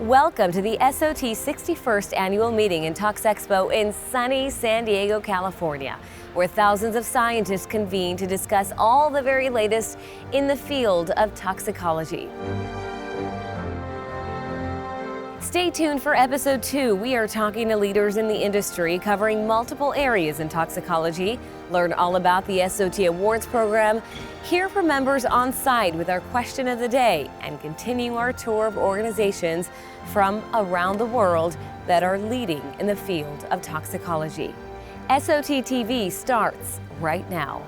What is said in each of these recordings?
Welcome to the SOT 61st Annual Meeting and Tox Expo in sunny San Diego, California, where thousands of scientists convene to discuss all the very latest in the field of toxicology. Stay tuned for episode 2. We are talking to leaders in the industry covering multiple areas in toxicology. Learn all about the SOT Awards program, hear from members on site with our question of the day, and continue our tour of organizations from around the world that are leading in the field of toxicology. SOT TV starts right now.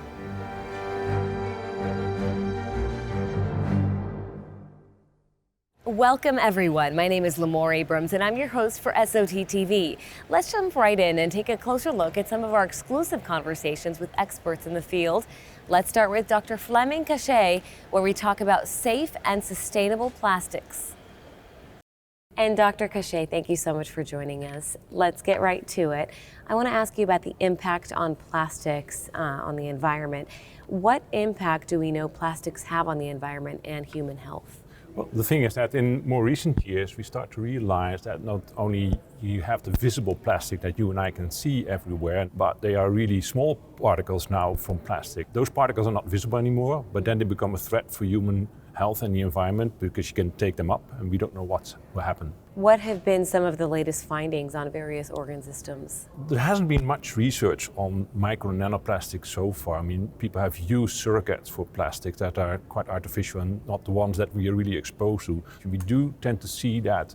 Welcome everyone. My name is Lamore Abrams and I'm your host for SOT TV. Let's jump right in and take a closer look at some of our exclusive conversations with experts in the field. Let's start with Dr. Flemming Cachet, where we talk about safe and sustainable plastics. And Dr. Cachet, thank you so much for joining us. Let's get right to it. I want to ask you about the impact on plastics on the environment. What impact do we know plastics have on the environment and human health? Well, the thing is that in more recent years we start to realize that not only you have the visible plastic that you and I can see everywhere, but they are really small particles now from plastic. Those particles are not visible anymore, but then they become a threat for human health and the environment because you can take them up and we don't know what will happen. What have been some of the latest findings on various organ systems? There hasn't been much research on micro and nanoplastics so far. I mean, people have used surrogates for plastics that are quite artificial and not the ones that we are really exposed to. We do tend to see that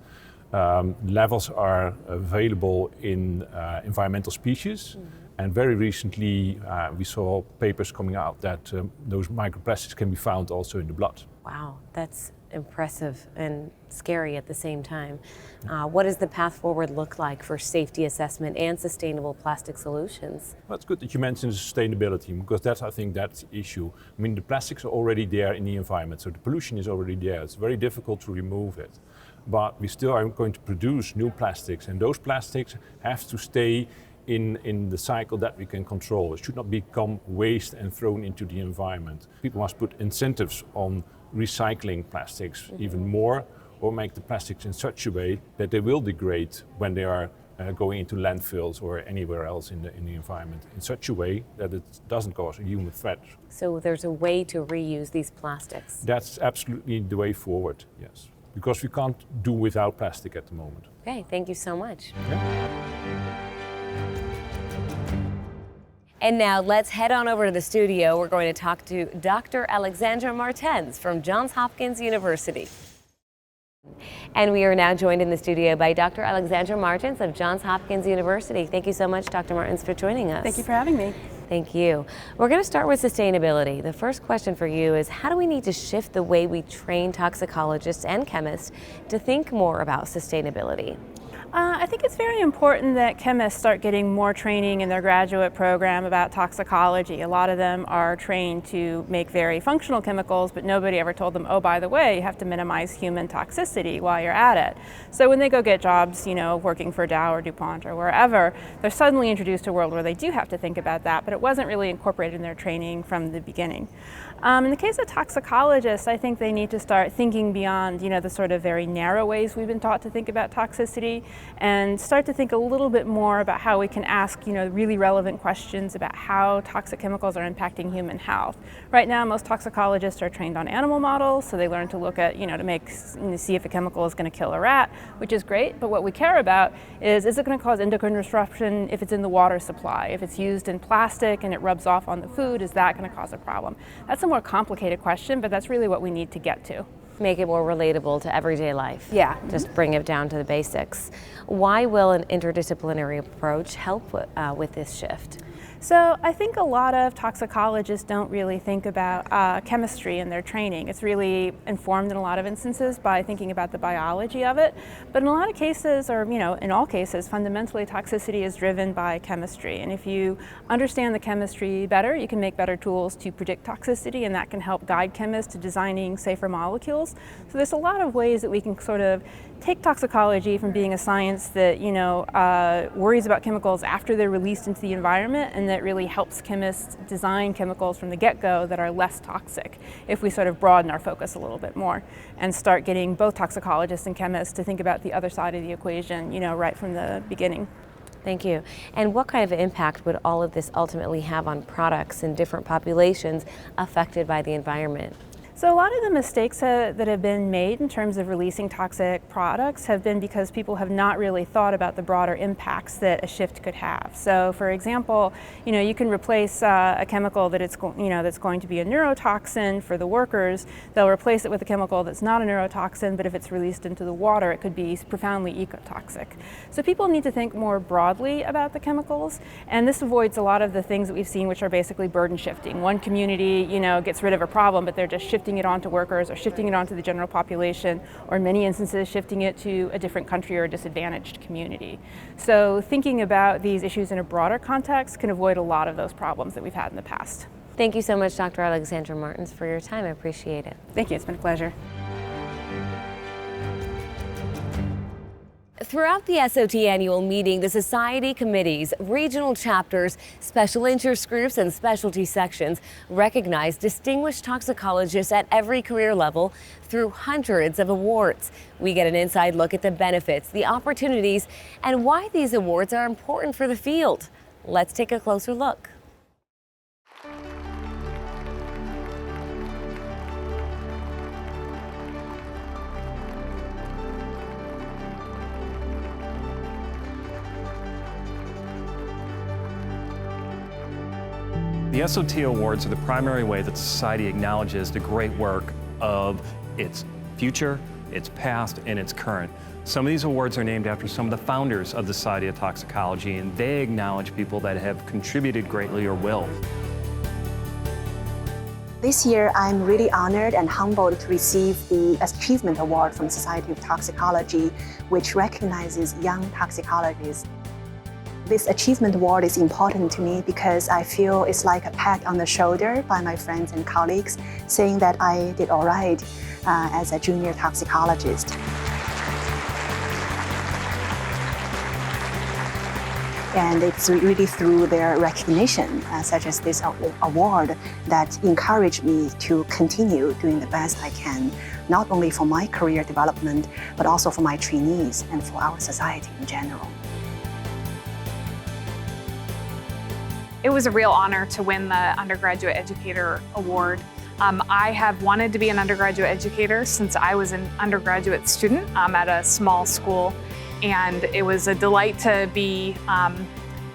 levels are available in environmental species. And very recently we saw papers coming out that those microplastics can be found also in the blood. Wow, that's impressive and scary at the same time. What does the path forward look like for safety assessment and sustainable plastic solutions? Well, it's good that you mentioned sustainability because that's, I think, that's the issue. I mean, the plastics are already there in the environment, so the pollution is already there. It's very difficult to remove it. But we still are going to produce new plastics, and those plastics have to stay in the cycle that we can control. It should not become waste and thrown into the environment. People must put incentives on recycling plastics even more, or make the plastics in such a way that they will degrade when they are going into landfills or anywhere else in the environment, in such a way that it doesn't cause a human threat. So there's a way to reuse these plastics? That's absolutely the way forward, yes. Because we can't do without plastic at the moment. Okay, thank you so much. Yeah. And now let's head on over to the studio. We're going to talk to Dr. Alexandra Martens from Johns Hopkins University. And we are now joined in the studio by Dr. Alexandra Martens of Johns Hopkins University. Thank you so much, Dr. Martens, for joining us. Thank you for having me. Thank you. We're going to start with sustainability. The first question for you is, how do we need to shift the way we train toxicologists and chemists to think more about sustainability? I think it's very important that chemists start getting more training in their graduate program about toxicology. A lot of them are trained to make very functional chemicals, but nobody ever told them, oh, by the way, you have to minimize human toxicity while you're at it. So when they go get jobs, working for Dow or DuPont or wherever, they're suddenly introduced to a world where they do have to think about that, but it wasn't really incorporated in their training from the beginning. In the case of toxicologists, I think they need to start thinking beyond, the sort of very narrow ways we've been taught to think about toxicity, and start to think a little bit more about how we can ask, really relevant questions about how toxic chemicals are impacting human health. Right now, most toxicologists are trained on animal models, so they learn to look at, to see if a chemical is going to kill a rat, which is great, but what we care about is it going to cause endocrine disruption if it's in the water supply? If it's used in plastic and it rubs off on the food, is that going to cause a problem? That's a more complicated question, but that's really what we need to get to. Make it more relatable to everyday life. Yeah. Just bring it down to the basics. Why will an interdisciplinary approach help with this shift? So I think a lot of toxicologists don't really think about chemistry in their training. It's really informed in a lot of instances by thinking about the biology of it. But in a lot of cases, or in all cases, fundamentally toxicity is driven by chemistry. And if you understand the chemistry better, you can make better tools to predict toxicity, and that can help guide chemists to designing safer molecules. So there's a lot of ways that we can sort of take toxicology from being a science that worries about chemicals after they're released into the environment, and then that really helps chemists design chemicals from the get-go that are less toxic if we sort of broaden our focus a little bit more and start getting both toxicologists and chemists to think about the other side of the equation, right from the beginning. Thank you. And what kind of impact would all of this ultimately have on products in different populations affected by the environment? So a lot of the mistakes that have been made in terms of releasing toxic products have been because people have not really thought about the broader impacts that a shift could have. So for example, you can replace a chemical that that's going to be a neurotoxin for the workers. They'll replace it with a chemical that's not a neurotoxin, but if it's released into the water, it could be profoundly ecotoxic. So people need to think more broadly about the chemicals, and this avoids a lot of the things that we've seen, which are basically burden shifting. One community, gets rid of a problem, but they're just shifting it onto workers or shifting it onto the general population, or in many instances shifting it to a different country or a disadvantaged community. So thinking about these issues in a broader context can avoid a lot of those problems that we've had in the past. Thank you so much, Dr. Alexandra Martins, for your time. I appreciate it. Thank you. It's been a pleasure. Throughout the SOT annual meeting, the society committees, regional chapters, special interest groups, and specialty sections recognize distinguished toxicologists at every career level through hundreds of awards. We get an inside look at the benefits, the opportunities, and why these awards are important for the field. Let's take a closer look. The SOT Awards are the primary way that society acknowledges the great work of its future, its past, and its current. Some of these awards are named after some of the founders of the Society of Toxicology, and they acknowledge people that have contributed greatly or will. This year, I'm really honored and humbled to receive the Achievement Award from Society of Toxicology, which recognizes young toxicologists. This Achievement Award is important to me because I feel it's like a pat on the shoulder by my friends and colleagues saying that I did all right as a junior toxicologist. And it's really through their recognition, such as this award, that encouraged me to continue doing the best I can, not only for my career development, but also for my trainees and for our society in general. It was a real honor to win the Undergraduate Educator Award. I have wanted to be an undergraduate educator since I was an undergraduate student at a small school, and it was a delight to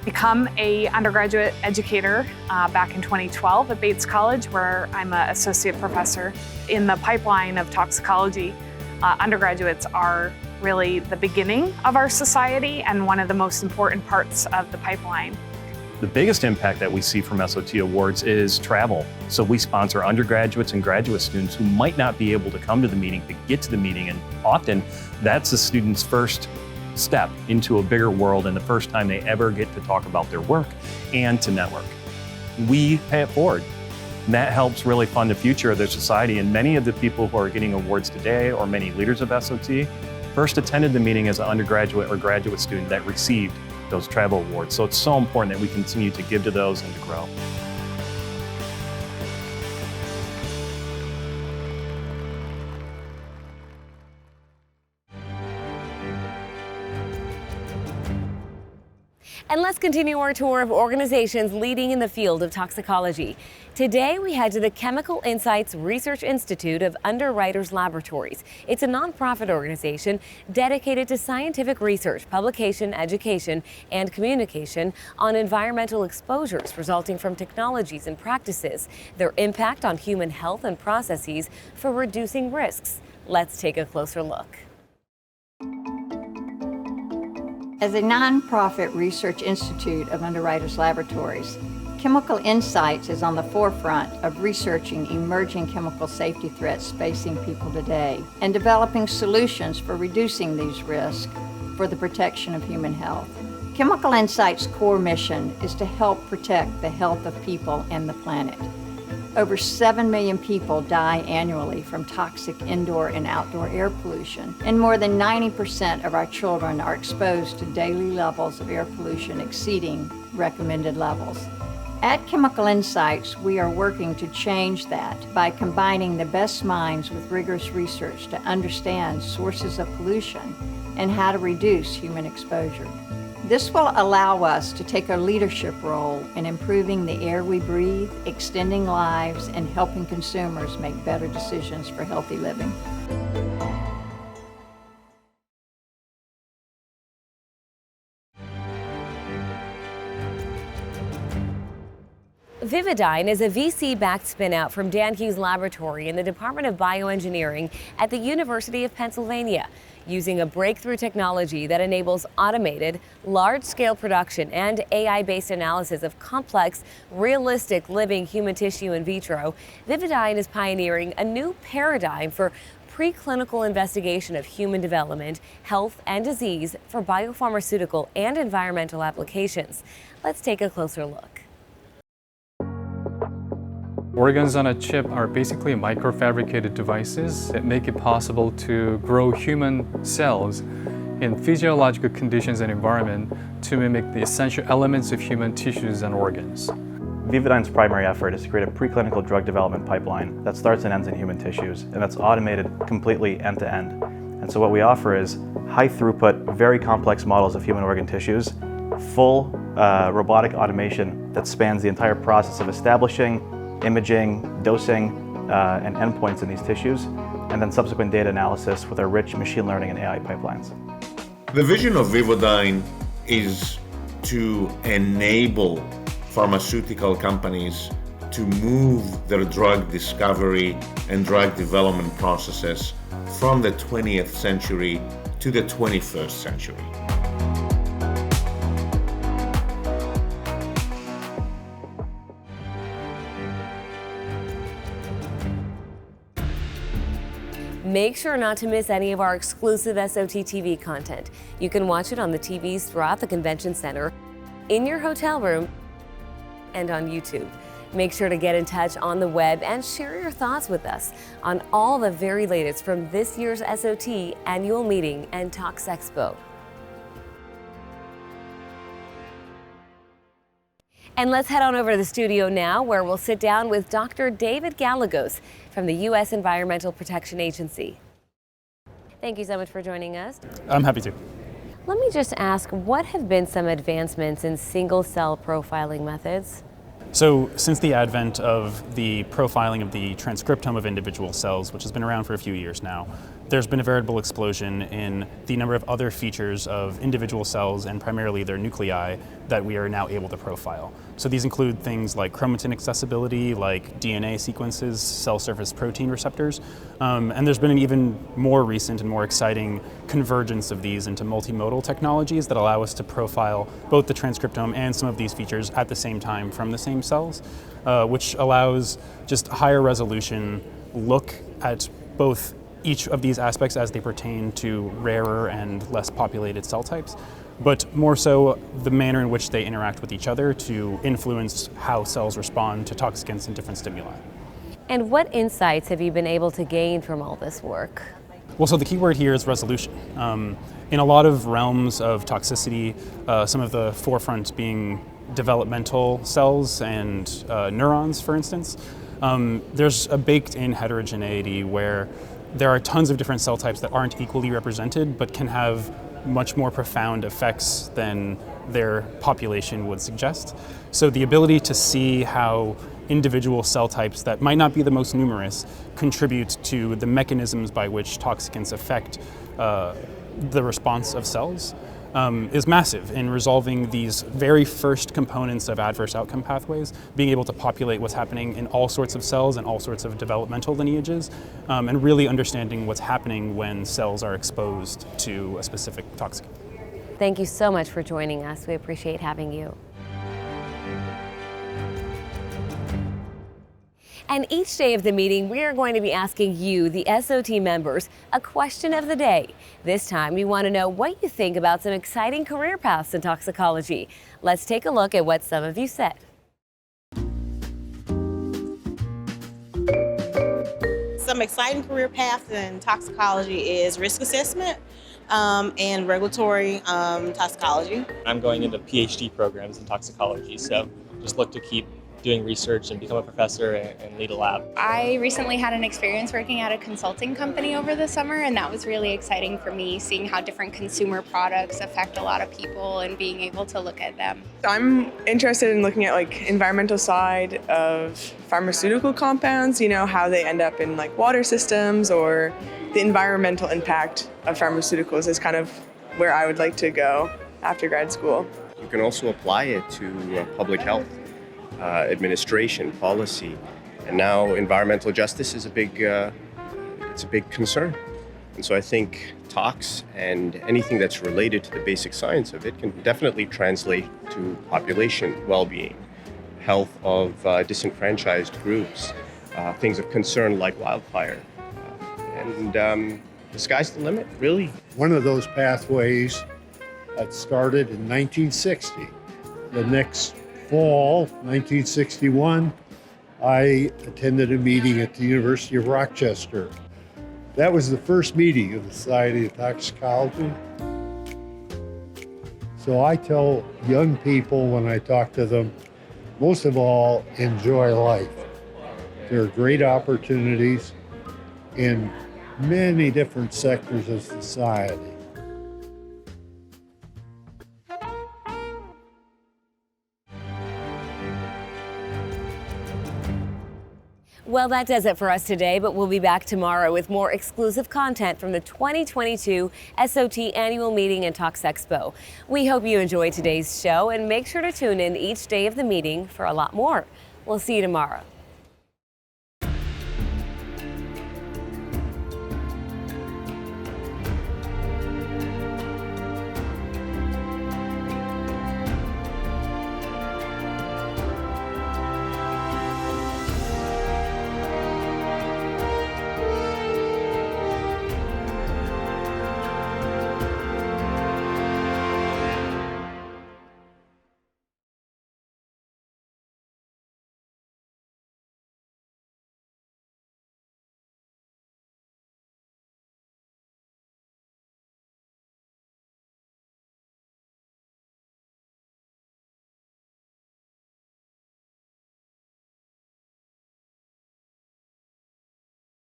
become an undergraduate educator back in 2012 at Bates College, where I'm an associate professor. In the pipeline of toxicology, undergraduates are really the beginning of our society and one of the most important parts of the pipeline. The biggest impact that we see from SOT Awards is travel. So we sponsor undergraduates and graduate students who might not be able to come to the meeting to get to the meeting, and often that's the student's first step into a bigger world and the first time they ever get to talk about their work and to network. We pay it forward. And that helps really fund the future of their society, and many of the people who are getting awards today, or many leaders of SOT, first attended the meeting as an undergraduate or graduate student that received those travel awards. So it's so important that we continue to give to those and to grow. And let's continue our tour of organizations leading in the field of toxicology. Today, we head to the Chemical Insights Research Institute of Underwriters Laboratories. It's a nonprofit organization dedicated to scientific research, publication, education, and communication on environmental exposures resulting from technologies and practices, their impact on human health and processes for reducing risks. Let's take a closer look. As a nonprofit research institute of Underwriters Laboratories, Chemical Insights is on the forefront of researching emerging chemical safety threats facing people today and developing solutions for reducing these risks for the protection of human health. Chemical Insights' core mission is to help protect the health of people and the planet. Over 7 million people die annually from toxic indoor and outdoor air pollution, and more than 90% of our children are exposed to daily levels of air pollution exceeding recommended levels. At Chemical Insights, we are working to change that by combining the best minds with rigorous research to understand sources of pollution and how to reduce human exposure. This will allow us to take a leadership role in improving the air we breathe, extending lives, and helping consumers make better decisions for healthy living. Vivodyne is a VC-backed spin-out from Dan Hughes Laboratory in the Department of Bioengineering at the University of Pennsylvania, using a breakthrough technology that enables automated, large-scale production and AI-based analysis of complex, realistic living human tissue in vitro. Vivodyne is pioneering a new paradigm for preclinical investigation of human development, health, and disease for biopharmaceutical and environmental applications. Let's take a closer look. Organs on a chip are basically microfabricated devices that make it possible to grow human cells in physiological conditions and environment to mimic the essential elements of human tissues and organs. Vivodyne's primary effort is to create a preclinical drug development pipeline that starts and ends in human tissues, and that's automated completely end-to-end. And so what we offer is high throughput, very complex models of human organ tissues, full robotic automation that spans the entire process of establishing, imaging, dosing, and endpoints in these tissues, and then subsequent data analysis with our rich machine learning and AI pipelines. The vision of Vivodyne is to enable pharmaceutical companies to move their drug discovery and drug development processes from the 20th century to the 21st century. Make sure not to miss any of our exclusive SOT TV content. You can watch it on the TVs throughout the convention center, in your hotel room, and on YouTube. Make sure to get in touch on the web and share your thoughts with us on all the very latest from this year's SOT annual meeting and Talks Expo. And let's head on over to the studio now, where we'll sit down with Dr. David Gallegos from the U.S. Environmental Protection Agency. Thank you so much for joining us. I'm happy to. Let me just ask, what have been some advancements in single-cell profiling methods? So since the advent of the profiling of the transcriptome of individual cells, which has been around for a few years now, there's been a veritable explosion in the number of other features of individual cells and primarily their nuclei that we are now able to profile. So these include things like chromatin accessibility, like DNA sequences, cell surface protein receptors, and there's been an even more recent and more exciting convergence of these into multimodal technologies that allow us to profile both the transcriptome and some of these features at the same time from the same cells, which allows just higher resolution look at both each of these aspects as they pertain to rarer and less populated cell types, but more so the manner in which they interact with each other to influence how cells respond to toxicants and different stimuli. And what insights have you been able to gain from all this work? Well, so the key word here is resolution. In a lot of realms of toxicity, some of the forefront being developmental cells and neurons, for instance, there's a baked-in heterogeneity where there are tons of different cell types that aren't equally represented but can have much more profound effects than their population would suggest. So the ability to see how individual cell types that might not be the most numerous contribute to the mechanisms by which toxicants affect the response of cells is massive in resolving these very first components of adverse outcome pathways, being able to populate what's happening in all sorts of cells and all sorts of developmental lineages, and really understanding what's happening when cells are exposed to a specific toxicant. Thank you so much for joining us. We appreciate having you. And each day of the meeting, we are going to be asking you, the SOT members, a question of the day. This time, we want to know what you think about some exciting career paths in toxicology. Let's take a look at what some of you said. Some exciting career paths in toxicology is risk assessment and regulatory toxicology. I'm going into PhD programs in toxicology, so just look to keep doing research and become a professor and lead a lab. I recently had an experience working at a consulting company over the summer, and that was really exciting for me, seeing how different consumer products affect a lot of people and being able to look at them. I'm interested in looking at like environmental side of pharmaceutical compounds, you know, how they end up in like water systems, or the environmental impact of pharmaceuticals is kind of where I would like to go after grad school. You can also apply it to public health, administration, policy, and now environmental justice is a big concern. And so I think talks and anything that's related to the basic science of it can definitely translate to population well-being, health of disenfranchised groups, things of concern like wildfire. And the sky's the limit, really. One of those pathways that started in 1960. The next fall, 1961, I attended a meeting at the University of Rochester. That was the first meeting of the Society of Toxicology. So I tell young people when I talk to them, most of all, enjoy life. There are great opportunities in many different sectors of society. Well, that does it for us today, but we'll be back tomorrow with more exclusive content from the 2022 SOT Annual Meeting and Talks Expo. We hope you enjoyed today's show, and make sure to tune in each day of the meeting for a lot more. We'll see you tomorrow.